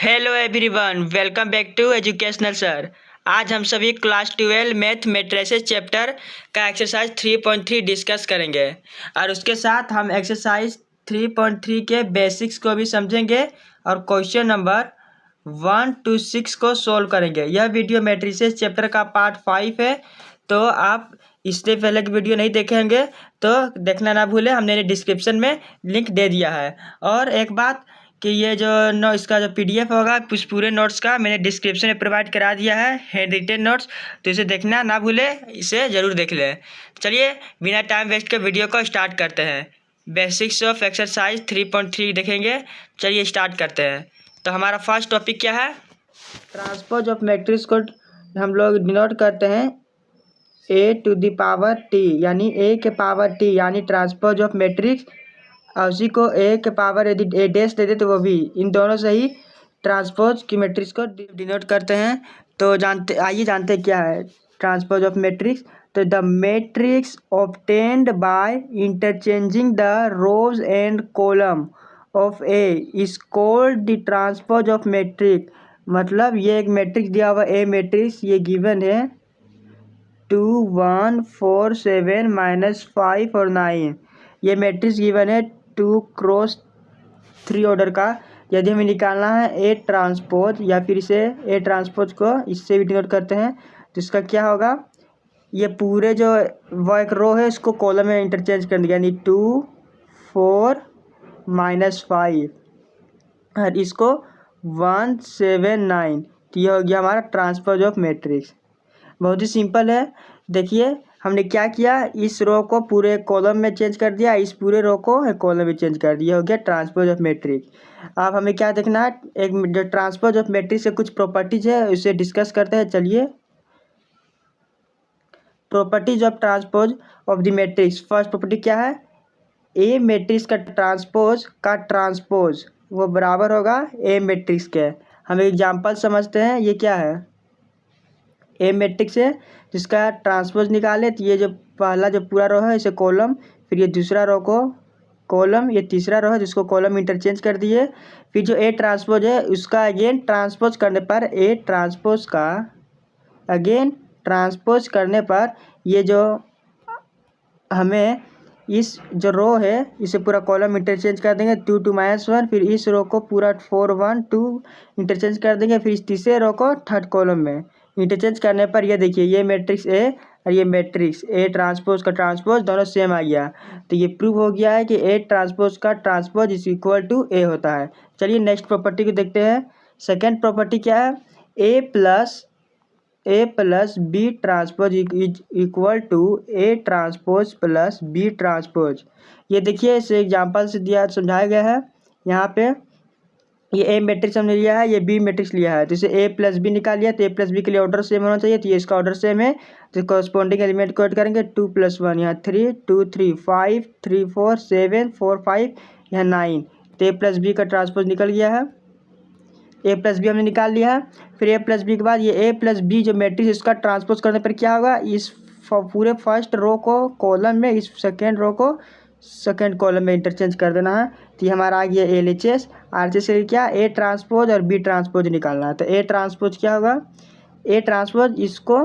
Hello everyone, welcome back to educational sir. आज हम सभी क्लास 12 मैथ मैट्रिसेस चैप्टर का एक्सरसाइज 3.3 डिस्कस करेंगे और उसके साथ हम एक्सरसाइज 3.3 के बेसिक्स को भी समझेंगे और क्वेश्चन नंबर 1 to 6 को सोल्व करेंगे। यह वीडियो मैट्रिसेस चैप्टर का पार्ट 5 है, तो आप इससे पहले की वीडियो नहीं देखे होंगे तो देखना ना भूलें, हमने डिस्क्रिप्शन में लिंक दे दिया है। और एक बात कि ये जो इसका जो पीडीएफ होगा उस पूरे नोट्स का मैंने डिस्क्रिप्शन में प्रोवाइड करा दिया है, हैंड रिटेन नोट्स, तो इसे देखना ना भूलें, इसे ज़रूर देख लें। चलिए बिना टाइम वेस्ट के वीडियो को स्टार्ट करते हैं। बेसिक्स ऑफ एक्सरसाइज 3.3 देखेंगे। चलिए स्टार्ट करते हैं। तो हमारा फर्स्ट टॉपिक क्या है? ट्रांसपोज ऑफ मैट्रिक्स को हम लोग डिनोट करते हैं a to the power t, यानी a के पावर t, यानी ट्रांसपोज ऑफ मैट्रिक्स। और उसी को a के पावर यदि a डैश दे दे तो वो भी, इन दोनों से ही ट्रांसपोज की मैट्रिक्स को डिनोट करते हैं। तो आइए जानते क्या है ट्रांसपोज ऑफ मैट्रिक्स। तो the matrix obtained by interchanging the rows and column of A is called the transpose of matrix. मतलब ये एक मैट्रिक्स दिया हुआ ए मैट्रिक्स, ये गिवन है 2 1 4 7 -5 और 9। ये मैट्रिक्स गिवन है 2 क्रॉस 3 ऑर्डर का। यदि हमें निकालना है ए ट्रांसपोज, या फिर इसे ए ट्रांसपोज को इससे भी डिनोट करते हैं, तो इसका क्या होगा, ये पूरे जो वो एक रो है इसको कॉलम में इंटरचेंज कर दिया, यानी 2 4 -5 और इसको 1 7 9। तो ये हो गया हमारा ट्रांसपोज ऑफ मैट्रिक्स। बहुत ही सिंपल है। देखिए हमने क्या किया, इस रो को पूरे कॉलम में चेंज कर दिया, इस पूरे रो को कॉलम में चेंज कर दिया, हो गया ट्रांसपोज ऑफ मैट्रिक्स। अब हमें क्या देखना है, एक जो ट्रांसपोज ऑफ मैट्रिक्स से कुछ प्रॉपर्टीज है उसे डिस्कस करते हैं। चलिए, properties of transpose of the matrix. First property क्या है, ए मैट्रिक्स का ट्रांसपोज वो बराबर होगा ए मैट्रिक्स के। हम एग्जाम्पल समझते हैं, ये क्या है, ए मैट्रिक्स है जिसका ट्रांसपोज निकाले, तो ये जो पहला जो पूरा रो है इसे कॉलम, फिर ये दूसरा रो को कॉलम, ये तीसरा रो है जिसको कॉलम इंटरचेंज कर दिए। फिर जो ए ट्रांसपोज है उसका अगेन ट्रांसपोज करने पर ए ट्रांसपोज का अगेन ट्रांसपोज करने पर ये जो हमें इस जो रो है इसे पूरा कॉलम इंटरचेंज कर देंगे 2 2 -1। फिर इस रो को पूरा 4 1 2 इंटरचेंज कर देंगे। फिर इस तीसरे रो को थर्ड कॉलम में इंटरचेंज करने पर ये देखिए, ये मैट्रिक्स ए और ये मैट्रिक्स ए ट्रांसपोज का ट्रांसपोज दोनों सेम आ गया। तो ये प्रूव हो गया है कि ए ट्रांसपोज का ट्रांसपोज इज इक्वल टू ए होता है। चलिए नेक्स्ट प्रॉपर्टी को देखते हैं। सेकेंड प्रॉपर्टी क्या है, A plus B transpose is equal to A transpose plus B transpose. ये देखिए इस एग्जांपल से दिया समझाया गया है। यहाँ पे ये ए मैट्रिक्स हमने लिया है, ये बी मैट्रिक्स लिया है, तो इसे ए प्लस बी निकाल लिया, तो ए प्लस बी के लिए ऑर्डर सेम होना चाहिए, तो ये इसका ऑर्डर सेम है, तो कॉरस्पॉन्डिंग एलिमेंट को ऐड करेंगे 2 + 1, यहाँ 3 2 3 5 3 4 7 4 5, यहाँ 9। तो ए प्लस बी का ट्रांसपोज निकल गया है, ए प्लस बी हमने निकाल लिया है। फिर ए प्लस बी के बाद ये ए प्लस बी जो मैट्रिक्स इसका ट्रांसपोज करने पर क्या होगा, इस पूरे फर्स्ट रो को कॉलम में, इस सेकेंड रो को सेकेंड कॉलम में इंटरचेंज कर देना है। तो ये हमारा आ गया L H S. R H S से क्या, ए ट्रांसपोज और बी ट्रांसपोज निकालना है। तो ए ट्रांसपोज क्या होगा, ए ट्रांसपोज इसको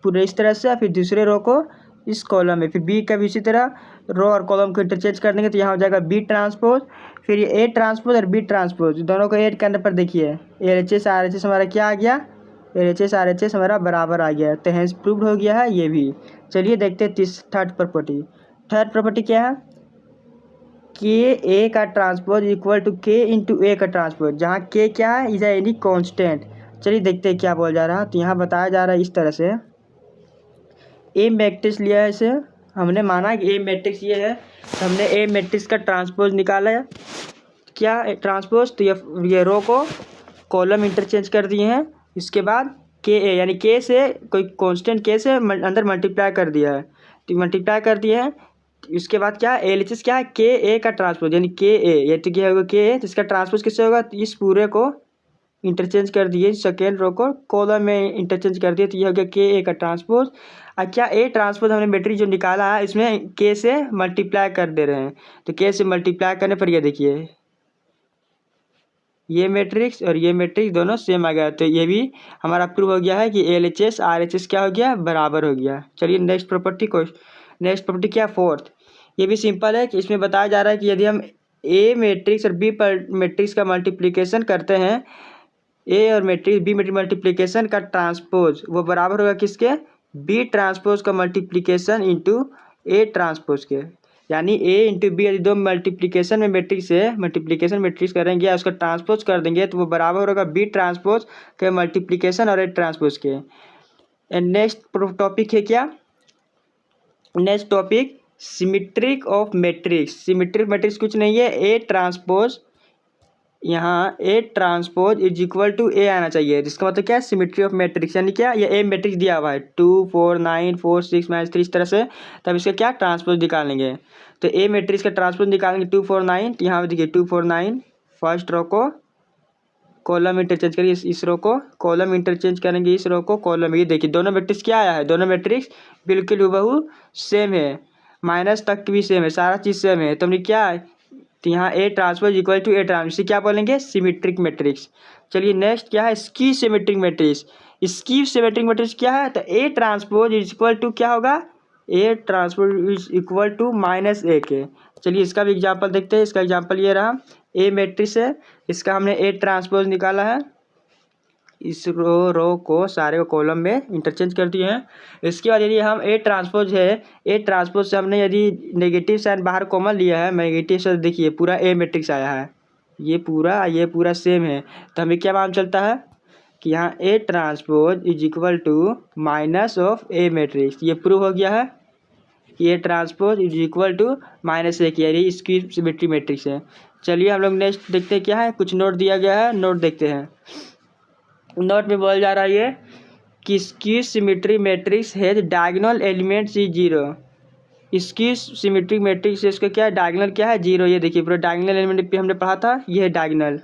पूरे इस तरह से, फिर दूसरे रो को इस कॉलम में, फिर बी का भी इसी तरह रो और कॉलम को इंटरचेंज कर देंगे, तो यहाँ हो जाएगा बी ट्रांसपोज। फिर ये ए ट्रांसपोज और बी ट्रांसपोज दोनों को ऐड करने पर देखिए L H S R H S हमारा क्या आ गया, L H S R H S हमारा बराबर आ गया, तो हेंस प्रूव्ड हो गया है ये भी। चलिए देखते हैं थर्ड प्रॉपर्टी। थर्ड प्रॉपर्टी क्या है, के ए का ट्रांसपोज इक्वल टू के इंटू ए का ट्रांसपोज, जहाँ के क्या है, इज एनी कॉन्स्टेंट। चलिए देखते हैं क्या बोल जा रहा है। तो यहाँ बताया जा रहा है इस तरह से, ए मैट्रिक्स लिया है, इसे हमने माना कि ए मैट्रिक्स ये है, तो हमने ए मैट्रिक्स का ट्रांसपोज निकाला है। क्या ट्रांसपोज, तो ये रो को कॉलम इंटरचेंज कर दिए हैं, इसके बाद के ए यानी के से कोई कांस्टेंट के से अंदर मल्टीप्लाई कर दिया है, तो मल्टीप्लाई कर दिए हैं। इसके बाद क्या एल एच एस क्या है, के ए का ट्रांसपोज, यानी के ए, ये तो क्या होगा के ए, तो इसका ट्रांसपोज किससे होगा, तो इस पूरे को इंटरचेंज कर दिए, सेकेंड रो को कॉलम में इंटरचेंज कर दिए, तो ये हो गया के ए का ट्रांसपोज। क्या ए ट्रांसपोज हमने मैट्रिक्स जो निकाला है इसमें के से मल्टीप्लाई कर दे रहे हैं, तो के से मल्टीप्लाई करने पर ये देखिए ये मैट्रिक्स और ये मैट्रिक्स दोनों सेम आ गया। तो ये भी हमारा प्रूव हो गया है कि LHS RHS क्या हो गया, बराबर हो गया। चलिए नेक्स्ट प्रॉपर्टी को, नेक्स्ट प्रॉपर्टी क्या, फोर्थ। ये भी सिंपल है कि इसमें बताया जा रहा है कि यदि हम ए मैट्रिक्स और बी मैट्रिक्स का मल्टीप्लिकेशन करते हैं, ए और मैट्रिक्स बी मैट्रिक्स मल्टीप्लिकेशन का ट्रांसपोज वो बराबर होगा किसके, बी ट्रांसपोज का मल्टीप्लिकेशन इंटू ए ट्रांसपोज के। यानी ए इंटू बी यदि दो मल्टीप्लिकेशन में मैट्रिक्स है, मल्टीप्लिकेशन मैट्रिक्स करेंगे या उसका ट्रांसपोज कर देंगे तो वो बराबर होगा बी ट्रांसपोज के मल्टीप्लिकेशन और ए ट्रांसपोज के। एंड नेक्स्ट टॉपिक है क्या, next topic symmetric of matrix. Symmetric matrix कुछ नहीं है, ए ट्रांसपोज, यहाँ A transpose is equal to A आना चाहिए, जिसका मतलब क्या है, सिमेट्री ऑफ मैट्रिक्स। यानी क्या, ये ए मैट्रिक्स दिया हुआ है 2 4 9 4 6 -3 इस तरह से, तब इसका क्या ट्रांसपोज निकालेंगे। तो ए मैट्रिक्स का ट्रांसपोज निकालेंगे 2 4 9, तो यहाँ देखिए 2 4 9 फर्स्ट रो को कॉलम इंटरचेंज करेंगे, इस रो को कॉलम इंटरचेंज करेंगे, इस रो को कॉलम। ये देखिए दोनों मैट्रिक्स क्या आया है, दोनों मैट्रिक्स बिल्कुल हूबहू सेम है, माइनस तक भी सेम है, सारा चीज़ सेम है। तो हमने क्या, तो यहाँ A transpose equal to A transpose, इसे क्या बोलेंगे, सिमेट्रिक मैट्रिक्स। चलिए नेक्स्ट क्या है, skew symmetric matrix. Skew symmetric matrix क्या है, तो A transpose is equal to क्या होगा, A transpose is equal to minus A के। चलिए इसका भी एग्जांपल देखते हैं। इसका एग्जांपल ये रहा, ए मैट्रिक्स है, इसका हमने ए ट्रांसपोज निकाला है, इस रो को सारे को कॉलम में इंटरचेंज कर दिए हैं। इसके बाद यदि हम ए ट्रांसपोज है, ए ट्रांसपोज से हमने यदि नेगेटिव साइन बाहर कॉमन लिया है, नेगेटिव से देखिए पूरा ए मैट्रिक्स आया है, ये पूरा सेम है, तो हमें क्या मालूम चलता है कि यहाँ A transpose is equal to minus of A matrix. ये प्रूव हो गया है कि A transpose is equal to minus A की, यानी इसकी सिमेट्री मैट्रिक्स है। चलिए हम लोग नेक्स्ट देखते हैं क्या है, कुछ नोट दिया गया है, नोट देखते हैं। नोट में बोला जा रहा है ये कि स्क्यू सिमेट्री मैट्रिक्स है diagonal elements is 0। Skew symmetric matrix इसका क्या है, डायगोनल क्या है, 0। ये देखिए पूरा डायगोनल एलिमेंट पे हमने पढ़ा था, ये है डायगोनल,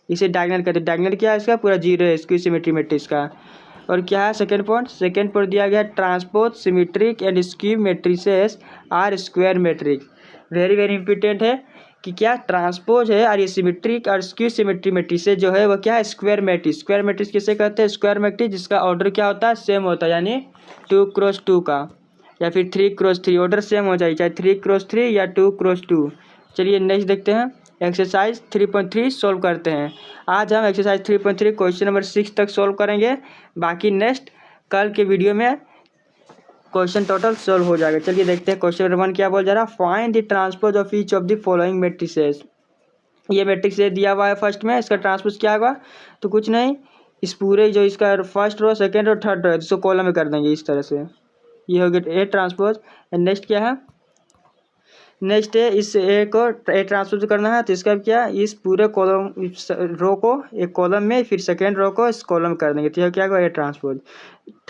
इसे डायगोनल कहते हैं। डायगोनल क्या है इसका, पूरा 0 है स्क्यू सिमेट्री मैट्रिक्स का। और क्या है सेकंड पॉइंट, सेकंड पॉइंट दिया गया transpose symmetric and skew matrices are square matrix. Very very important है कि क्या ट्रांसपोज है और ये सिमेट्रिक और स्क्यू सिमेट्री मैट्रिक्स जो है वो क्या है, स्क्वायर मैट्रिक्स। स्क्वायर मैट्रिक्स किसे कहते हैं, स्क्वायर मैट्रिक्स जिसका ऑर्डर क्या होता है, सेम होता है, यानी 2 क्रॉस 2 का या फिर 3 क्रॉस 3 ऑर्डर सेम हो जाए, चाहे 3 क्रॉस 3 या 2 क्रॉस 2। चलिए नेक्स्ट देखते हैं, एक्सरसाइज 3.3 सोल्व करते हैं। आज हम एक्सरसाइज 3.3 क्वेश्चन नंबर 6 तक सोल्व करेंगे, बाकी नेक्स्ट कल के वीडियो में क्वेश्चन टोटल सोल्व हो जाएगा। चलिए देखते हैं क्वेश्चन नंबर 1 क्या बोल जा रहा है, find the transpose of each of the following matrices. ये मैट्रिक्स दिया हुआ है फर्स्ट में, इसका ट्रांसपोज क्या होगा, तो कुछ नहीं, इस पूरे जो इसका first row second row third row इसको कॉलम में कर देंगे इस तरह से, ये हो गया ए ट्रांसपोज। एंड नेक्स्ट क्या है, नेक्स्ट है इस ए को ए ट्रांसपोज करना है, तो इसका क्या, इस पूरे कॉलम रो को एक कॉलम में, फिर सेकेंड रो को इस कॉलम कर देंगे, तो यह क्या होगा, ए ट्रांसपोज।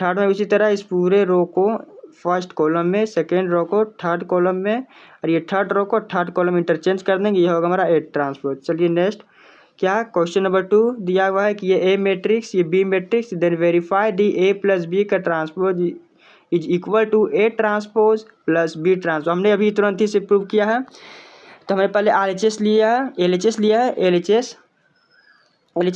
थर्ड में उसी तरह इस पूरे रो को फर्स्ट कॉलम में, सेकेंड रो को थर्ड कॉलम में, और ये थर्ड रो को थर्ड कॉलम इंटरचेंज कर देंगे, ये होगा हमारा ए ट्रांसपोज। चलिए नेक्स्ट क्या, क्वेश्चन नंबर 2 दिया हुआ है कि ये ए मैट्रिक्स, ये B matrix, then verify the A plus B का transpose is equal to A transpose plus B transpose. हमने अभी तुरंत ही से प्रूव किया है, तो हमने पहले RHS लिया है, LHS लिया है, LHS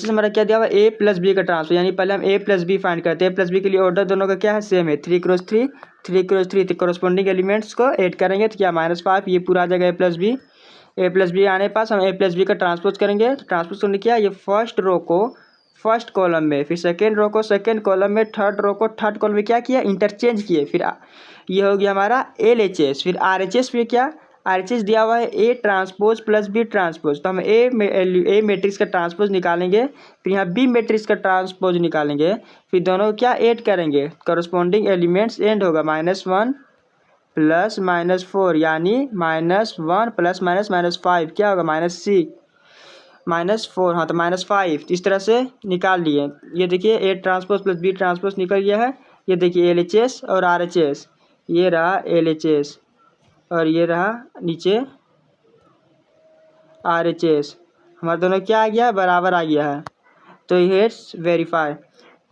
हमारा क्या दिया हुआ है, ए प्लस बी का ट्रांसपोज, यानी पहले हम ए प्लस बी फाइंड करते हैं। ए प्लस बी के लिए ऑर्डर दोनों का क्या है, सेम है, 3 क्रॉस 3 3 क्रॉस 3, तो कॉरस्पॉन्डिंग एलिमेंट्स को ऐड करेंगे तो क्या -5, ये पूरा आ जाएगा ए प्लस बी। ए प्लस बी आने पास हम ए प्लस बी का ट्रांसपोज करेंगे, तो ट्रांसपोज करने क्या, ये फर्स्ट रो को फर्स्ट कॉलम में, फिर सेकेंड रो को सेकेंड कॉलम में, थर्ड रो को थर्ड कॉलम में क्या किया, इंटरचेंज किए, फिर ये हो गया हमारा LHS। फिर RHS में क्या, RHS दिया हुआ है A transpose plus B transpose, तो हम ए मैट्रिक्स का ट्रांसपोज निकालेंगे, फिर यहाँ बी मैट्रिक्स का ट्रांसपोज निकालेंगे, फिर दोनों को क्या ऐड करेंगे, कॉरस्पॉन्डिंग एलिमेंट्स एंड होगा -1 प्लस -4, यानी -1 प्लस -5 क्या होगा, -6 -4, हाँ तो -5, इस तरह से निकाल लिए। ये देखिए A transpose plus B transpose निकल गया है, ये देखिए LHS और RHS, ये रहा LHS और ये रहा नीचे RHS, हमारे दोनों क्या आ गया है, बराबर आ गया है, तो ये वेरीफाई।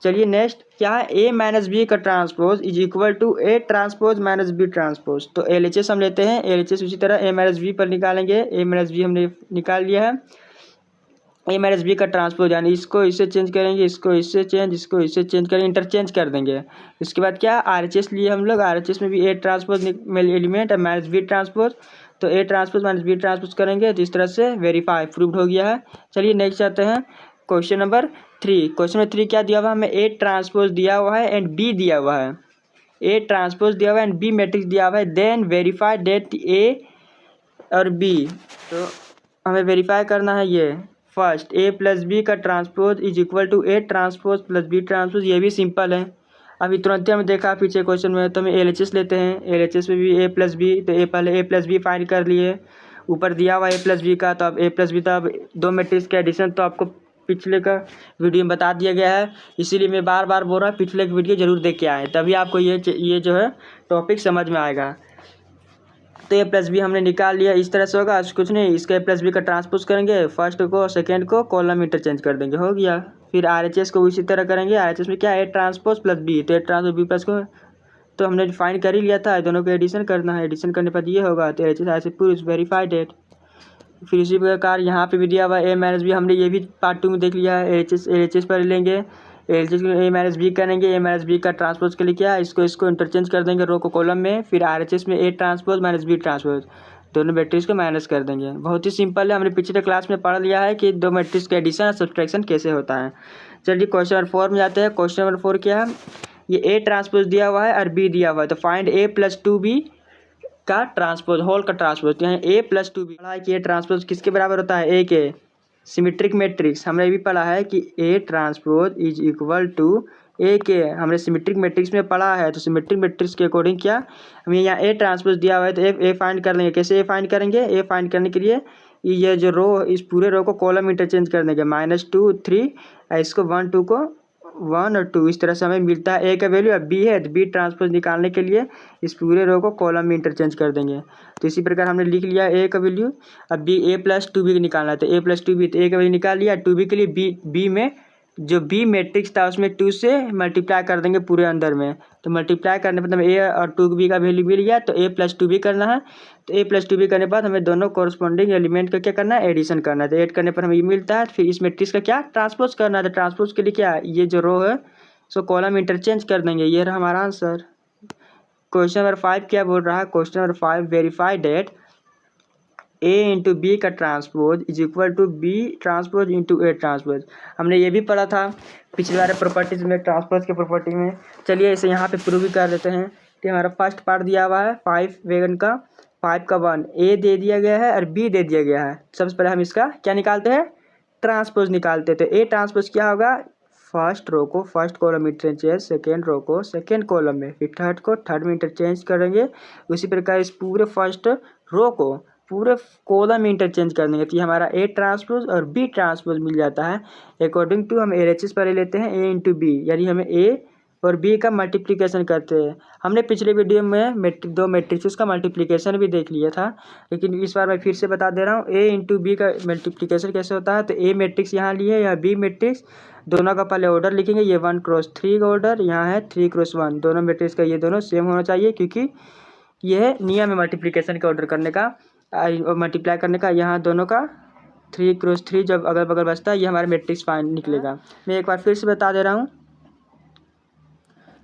चलिए नेक्स्ट क्या है, ए माइनस बी का transpose is equal to A transpose minus B transpose. तो LHS हम लेते हैं, LHS उसी तरह ए माइनस बी पर निकालेंगे, ए माइनस बी हमने निकाल लिया है। ए माइनस बी का ट्रांसपोज, यानी इसको इससे चेंज करेंगे, इसको इससे चेंज, इसको इससे चेंज करेंगे, इंटरचेंज कर देंगे। इसके बाद क्या RHS लिए हम लोग, RHS में भी ए ट्रांसपोज एलिमेंट और माइनस बी ट्रांसपोज, तो A transpose minus B transpose करेंगे तो इस तरह से वेरीफाई प्रूव्ड हो गया है। चलिए नेक्स्ट आते हैं क्वेश्चन नंबर 3। क्वेश्चन नंबर 3 क्या दिया हुआ है हमें, ए ट्रांसपोज दिया हुआ है एंड बी दिया हुआ है, ए ट्रांसपोज दिया हुआ है एंड बी मैट्रिक्स दिया हुआ है, देन वेरीफाई डेट ए और बी। तो हमें वेरीफाई करना है ये फर्स्ट, ए प्लस बी का transpose is equal to A transpose plus B transpose, ये भी सिंपल है। अभी तुरंत ही हमने देखा पीछे क्वेश्चन में, तो हम LHS लेते हैं, LHS में भी ए प्लस बी, तो पहले ए प्लस बी फाइंड कर लिए, ऊपर दिया हुआ ए प्लस बी का, तो अब ए प्लस बी, तो अब दो मैट्रिक्स के एडिशन तो आपको पिछले का वीडियो में बता दिया गया है, इसीलिए मैं बार बार बोल रहा हूँ पिछले की वीडियो जरूर देख के आए, तभी आपको ये जो है टॉपिक समझ में आएगा। तो ए प्लस बी हमने निकाल लिया, इस तरह से होगा, कुछ नहीं, इसका ए प्लस बी का ट्रांसपोज करेंगे, फर्स्ट को सेकंड को कॉलम इंटरचेंज कर देंगे, हो गया। फिर RHS को उसी तरह करेंगे, RHS में क्या है, ए ट्रांसपोज प्लस बी, तो ए ट्रांसपोज बी प्लस को तो हमने फाइंड कर ही लिया था, दोनों को एडिशन करना है, एडिशन करने पर ये होगा, तो LHS ऐसे पूरी वेरीफाइड डेट। फिर इसी प्रकार यहाँ पे भी दिया हुआ ए माइनस बी, हमने ये भी पार्ट 2 में देख लिया है, LHS पर लेंगे, LHS में ए माइनस बी करेंगे, ए माइनस बी का ट्रांसपोज के लिए क्या है, इसको इंटरचेंज कर देंगे रो को कॉलम में, फिर RHS में A transpose minus B transpose, दोनों मैट्रिक्स को माइनस कर देंगे। बहुत ही सिंपल है, हमने पिछले क्लास में पढ़ लिया है कि दो मैट्रिक्स का एडिशन और सब्सट्रैक्शन कैसे होता है। चलिए क्वेश्चन नंबर 4 में जाते हैं। क्वेश्चन नंबर 4 क्या है, ये ए ट्रांसपोज दिया हुआ है और बी दिया हुआ है, तो फाइंड ए प्लस 2b का ट्रांसपोज, होल का ट्रांसपोज, तो यहाँ ए प्लस 2b पढ़ा है कि ए ट्रांसपोज किसके बराबर होता है, ए के सिमेट्रिक मैट्रिक्स। हमने ये भी पढ़ा है कि A transpose is equal to A के, हमने सिमेट्रिक मैट्रिक्स में पढ़ा है, तो सिमेट्रिक मैट्रिक्स के अकॉर्डिंग क्या हमें यहाँ ए ट्रांसपोज दिया हुआ है, तो ए फाइंड कर लेंगे। कैसे ए फाइंड करेंगे, ए फाइंड करने के लिए ये जो रो, इस पूरे रो को कॉलम इंटरचेंज कर देंगे, -2 3, इसको 1 2 को 1 और 2, इस तरह से हमें मिलता है ए का वैल्यू, अब बी है तो बी ट्रांसपोज निकालने के लिए इस पूरे रो को कॉलम में इंटरचेंज कर देंगे। तो इसी प्रकार हमने लिख लिया ए का वैल्यू, अब बी ए प्लस 2b निकालना है, तो ए प्लस 2b, तो ए का वैल्यू निकाल लिया, 2b के लिए बी में जो बी मैट्रिक्स था उसमें 2 से मल्टीप्लाई कर देंगे पूरे अंदर में, तो मल्टीप्लाई करने पर हमें ए और 2b का वैल्यू मिल गया, तो ए प्लस 2b करना है, तो ए प्लस 2b करने के बाद हमें दोनों कॉरस्पॉन्डिंग एलिमेंट का क्या करना है, एडिशन करना है, तो ऐड करने पर हमें ये मिलता है। फिर इस मैट्रिक्स का क्या ट्रांसपोज करना है, तो ट्रांसपोज के लिए क्या ये जो रो है सो कॉलम इंटरचेंज कर देंगे, ये रहा हमारा आंसर। क्वेश्चन नंबर 5 क्या बोल रहा है, question number 5 verify that A into B का transpose is equal to B transpose into A transpose. हमने ये भी पढ़ा था पिछले वाले प्रॉपर्टीज में, ट्रांसपोज के प्रॉपर्टी में। चलिए इसे यहाँ पे प्रूव भी कर देते हैं कि हमारा फर्स्ट पार्ट दिया हुआ है 5 वेगन का 5 का 1, ए दे दिया गया है और बी दे दिया गया है। सबसे पहले हम इसका क्या निकालते हैं, ट्रांसपोज निकालते हैं। तो ए ट्रांसपोज क्या होगा, फर्स्ट रो को फर्स्ट कॉलम में इंटरचेंज, सेकेंड रो को सेकेंड कॉलम में, फिर थर्ड को थर्ड में इंटरचेंज करेंगे। उसी प्रकार इस पूरे फर्स्ट रो को पूरे कॉलम में इंटरचेंज कर देंगे, तो ये हमारा ए ट्रांसपोज और बी ट्रांसपोज मिल जाता है। अकॉर्डिंग टू हम LHS पर लेते हैं ए इंटू बी, यानी हमें ए और बी का मल्टीप्लिकेशन करते हैं। हमने पिछले वीडियो में दो मैट्रिक्स का मल्टीप्लिकेशन भी देख लिया था, लेकिन इस बार मैं फिर से बता दे रहा हूँ ए इंटू बी का मल्टीप्लिकेशन कैसे होता है। तो ए मैट्रिक्स यहाँ लिए या बी मैट्रिक्स, दोनों का पहले ऑर्डर लिखेंगे, ये 1 क्रॉस 3 का ऑर्डर, यहाँ है 3 क्रॉस 1, दोनों मैट्रिक्स का ये दोनों सेम होना चाहिए, क्योंकि यह नियम है मल्टीप्लिकेशन का ऑर्डर करने का, मल्टीप्लाई करने का। यहाँ दोनों का 3 क्रॉस 3 जब अगल बगल बचता है, ये हमारा मैट्रिक्स फाइंड निकलेगा। मैं एक बार फिर से बता दे रहा हूँ,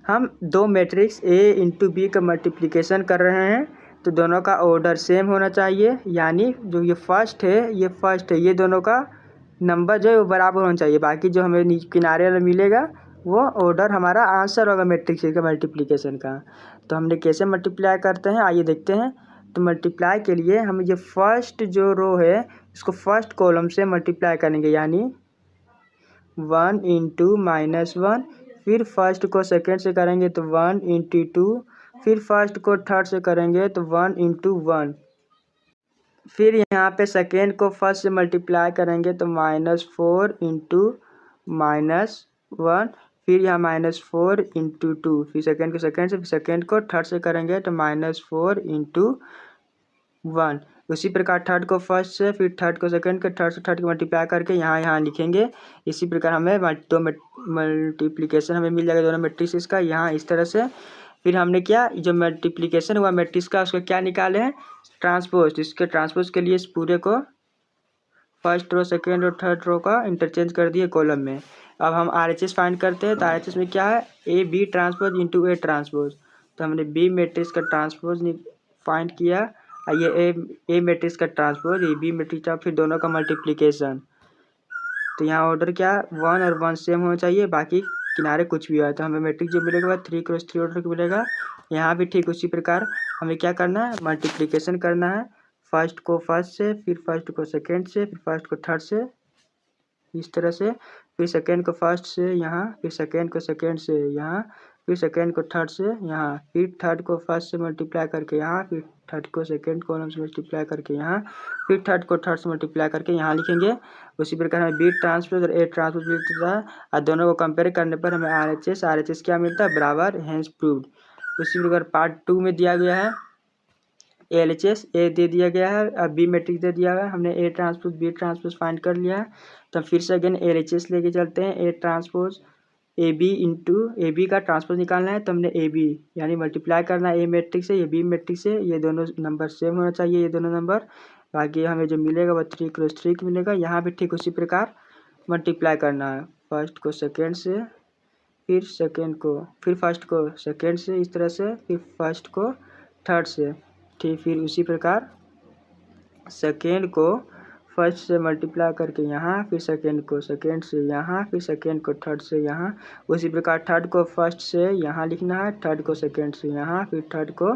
हम दो मैट्रिक्स ए इंटू बी का मल्टीप्लिकेशन कर रहे हैं, तो दोनों का ऑर्डर सेम होना चाहिए, यानी जो ये फर्स्ट है, ये दोनों का नंबर जो है वो बराबर होना चाहिए। बाकी जो हमें किनारे में मिलेगा वो ऑर्डर हमारा आंसर होगा मैट्रिक्स का मल्टीप्लिकेशन का। तो हमने कैसे मल्टीप्लाई करते हैं आइए देखते हैं। तो मल्टीप्लाई के लिए हम ये फर्स्ट जो रो है इसको फर्स्ट कॉलम से मल्टीप्लाई करेंगे, यानी 1 इंटू -1, फिर फर्स्ट को सेकेंड से करेंगे तो 1 इंटू 2, फिर फर्स्ट को थर्ड से करेंगे तो 1 इंटू 1, फिर यहाँ पे सेकेंड को फर्स्ट से मल्टीप्लाई करेंगे तो -4 इंटू -1, फिर यहाँ -4 इंटू 2, फिर सेकेंड को सेकेंड से, फिर सेकेंड को थर्ड से करेंगे तो -4 इंटू 1। उसी प्रकार थर्ड को फर्स्ट से, फिर थर्ड को सेकंड के, थर्ड से थर्ड को मल्टीप्लाई करके यहाँ लिखेंगे। इसी प्रकार हमें दो मल्टीप्लिकेशन हमें मिल जाएगा दोनों मैट्रिक्स का, यहाँ इस तरह से। फिर हमने क्या जो मल्टीप्लिकेशन हुआ मैट्रिक्स का उसको क्या निकाले हैं, ट्रांसपोज। इसके ट्रांसपोज के लिए इस पूरे को फर्स्ट रो सेकेंड और थर्ड रो का इंटरचेंज कर दिए कॉलम में। अब हम RHS फाइंड करते हैं। तो RHS में क्या है, A B transpose into A transpose. तो हमने बी मैट्रिक्स का ट्रांसपोज फाइंड किया, और ये ए मैट्रिक्स का ट्रांसपोज, ये बी मैट्रिक्स का, फिर दोनों का मल्टीप्लिकेशन। तो यहाँ ऑर्डर क्या, 1 और 1 सेम होना चाहिए, बाकी किनारे कुछ भी हुआ। तो हमें मैट्रिक्स जो मिलेगा वह 3 क्रॉस 3 ऑर्डर का मिलेगा। यहाँ भी ठीक उसी प्रकार हमें क्या करना है, मल्टीप्लिकेशन करना है। फर्स्ट को फर्स्ट से, फिर फर्स्ट को सेकेंड से, फिर फर्स्ट को थर्ड से, इस तरह से, फिर सेकेंड को फर्स्ट से यहाँ, फिर सेकेंड को सेकेंड से यहाँ, फिर सेकेंड को थर्ड से यहाँ, फिर थर्ड को फर्स्ट से मल्टीप्लाई करके यहाँ, फिर थर्ड को सेकेंड कॉलम से मल्टीप्लाई करके यहाँ, फिर थर्ड को थर्ड से मल्टीप्लाई करके यहाँ लिखेंगे। उसी प्रकार हमें बी ट्रांसपोज और ए ट्रांसपोज मिलता है, और दोनों को कंपेयर करने पर हमें RHS क्या मिलता है, बराबर, हेंस प्रूव्ड। उसी प्रकार पार्ट 2 में दिया गया है LHS ए दे दिया गया है, अब बी मैट्रिक्स दे दिया है, हमने A transpose B transpose find कर लिया है। तो फिर से अगेन LHS लेके चलते हैं। A transpose A B into A B का ट्रांसपोज निकालना है, तो हमने ए बी यानी मल्टीप्लाई करना है ए मैट्रिक्स से, ये बी मैट्रिक्स से, ये दोनों नंबर सेम होना चाहिए, ये दोनों नंबर। बाकी हमें जो मिलेगा वह 3 क्रॉस 3 मिलेगा। यहाँ भी ठीक उसी प्रकार मल्टीप्लाई करना है, फर्स्ट को सेकेंड से, फिर सेकेंड को, फिर फर्स्ट को सेकेंड से, इस तरह से, फिर फर्स्ट को थर्ड से, ठीक। फिर उसी प्रकार सेकेंड को फर्स्ट से मल्टीप्लाई करके यहाँ, फिर सेकेंड को सेकेंड से यहाँ, फिर सेकेंड को थर्ड से यहाँ। उसी प्रकार थर्ड को फर्स्ट से यहाँ लिखना है, थर्ड को सेकेंड से यहाँ, फिर थर्ड को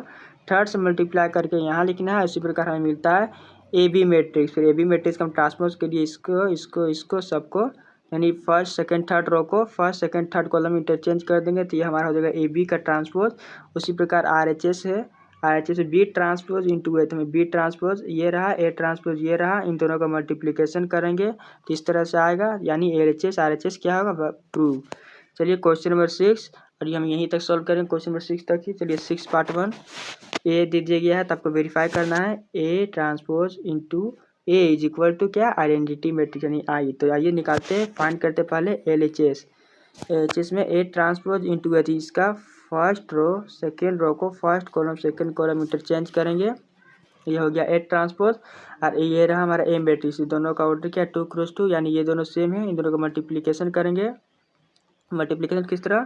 थर्ड से मल्टीप्लाई करके यहाँ लिखना है। इसी प्रकार हमें मिलता है ए बी मैट्रिक्स। फिर ए बी मैट्रिक्स का हम ट्रांसपोज के लिए इसको इसको इसको सबको, यानी फर्स्ट सेकेंड थर्ड रो को first second third column interchange कर देंगे, तो ये हमारा हो जाएगा ए बी का ट्रांसपोज। उसी प्रकार RHS है, RHS बी ट्रांसपोज इंटू ए, तो हमें बी ट्रांसपोज ये रहा, ए ट्रांसपोज ये रहा, इन दोनों का मल्टीप्लिकेशन करेंगे तो इस तरह से आएगा, यानी LHS RHS क्या होगा, प्रूव। चलिए क्वेश्चन नंबर 6, और ये हम यहीं तक सॉल्व करेंगे, क्वेश्चन नंबर 6 तक ही। चलिए 6 पार्ट 1 ए दे दिया गया है, तो आपको वेरीफाई करना है A transpose into A is equal to क्या, आइडेंटिटी मैट्रिक्स यानी आई। तो आइए निकालते हैं, फाइंड करते पहले LHS में ए ट्रांसपोज इंटू ए, इसका फर्स्ट रो सेकेंड रो को first column second column interchange करेंगे, ये हो गया ए ट्रांसपोज। और ये रहा हमारा ए मैट्रिक्स, दोनों का ऑर्डर क्या, 2 क्रॉस 2, यानी ये दोनों सेम है, इन दोनों का मल्टीप्लिकेशन करेंगे। मल्टीप्लिकेशन किस तरह,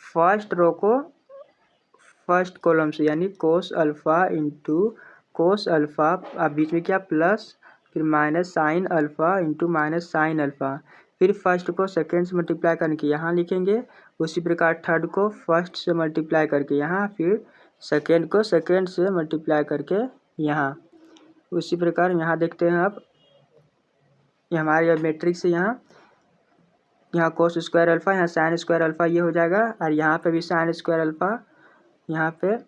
फर्स्ट रो को फर्स्ट कॉलम से, यानी cos alpha into cos alpha, अब बीच में क्या प्लस, फिर minus sine alpha into minus sine alpha, फिर फर्स्ट को सेकेंड से मल्टीप्लाई करके यहाँ लिखेंगे। उसी प्रकार थर्ड को फर्स्ट से मल्टीप्लाई करके यहाँ, फिर सेकेंड को सेकेंड से मल्टीप्लाई करके यहाँ। उसी प्रकार यहाँ देखते हैं आप, ये हमारे मैट्रिक्स है, यहाँ कोस स्क्वायर अल्फ़ा, यहाँ साइन स्क्वायर अल्फ़ा, ये हो जाएगा। और यहाँ पे भी साइन स्क्वायर अल्फ़ा, यहाँ पे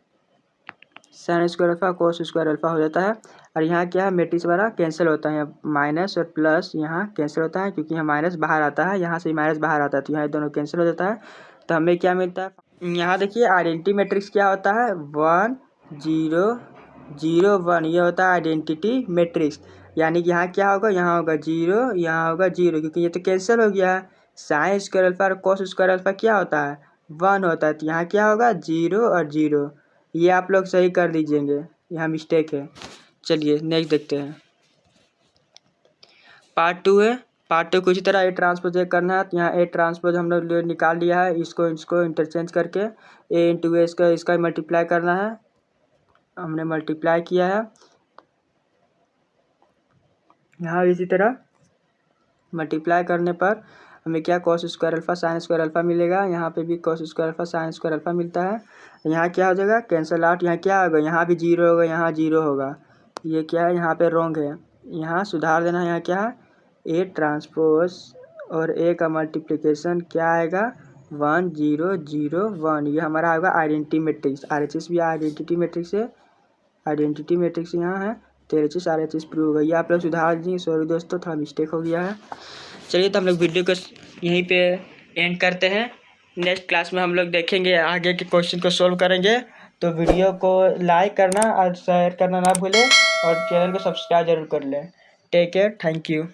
sine square alpha cos square alpha हो जाता है। और यहाँ क्या है, मैट्रिक्स वाला कैंसिल होता है, यहाँ माइनस और प्लस यहाँ कैंसिल होता है, क्योंकि यहाँ माइनस बाहर आता है, यहाँ से माइनस बाहर आता है, तो यहाँ दोनों कैंसिल हो जाता है। तो हमें क्या मिलता है, यहाँ देखिए आइडेंटिटी मैट्रिक्स क्या होता है, 1 0 0 1, ये होता है आइडेंटिटी मैट्रिक्स। यानी कि यहाँ क्या होगा, यहाँ होगा 0, यहाँ होगा 0, क्योंकि ये तो कैंसिल हो गया है। साइन स्क्वायर अल्फ़ा और कोस स्क्वायर अल्फ़ा क्या होता है, 1 होता है, तो यहाँ क्या होगा 0 और 0। ये आप लोग सही कर दीजिएंगे, यहाँ मिस्टेक है। चलिए नेक्स्ट देखते हैं, पार्ट 2 है। पार्ट 2 को इसी तरह ए ट्रांसपोज करना है, तो यहाँ ए ट्रांसपोज हम लोग निकाल लिया है, इसको इंटरचेंज करके ए इंटू ए इसका मल्टीप्लाई करना है, हमने मल्टीप्लाई किया है। यहाँ इसी तरह मल्टीप्लाई करने पर हमें क्या cos square alpha sine square alpha मिलेगा, यहाँ पे भी cos square alpha sine square alpha मिलता है। यहाँ क्या हो जाएगा, कैंसल आउट, यहाँ क्या होगा, यहाँ भी 0 होगा, यहाँ 0 होगा, ये क्या है, यहाँ पे रॉन्ग है, यहाँ सुधार देना है। यहाँ क्या है, ए ट्रांसपोज और ए का मल्टीप्लिकेशन क्या आएगा, 1 0 0 1, ये हमारा आएगा आइडेंटिटी मैट्रिक्स। RHS भी आइडेंटिटी मैट्रिक्स है, आइडेंटिटी मैट्रिक्स यहाँ है, तो LHS RHS प्रूव हो गई। ये आप लोग सुधार दीजिए, सॉरी दोस्तों थोड़ा मिस्टेक हो गया है। चलिए तो हम लोग वीडियो को यहीं पे एंड करते हैं, नेक्स्ट क्लास में हम लोग देखेंगे, आगे के क्वेश्चन को सॉल्व करेंगे। तो वीडियो को लाइक करना और शेयर करना ना भूलें, और चैनल को सब्सक्राइब जरूर कर लें। Take care, thank you.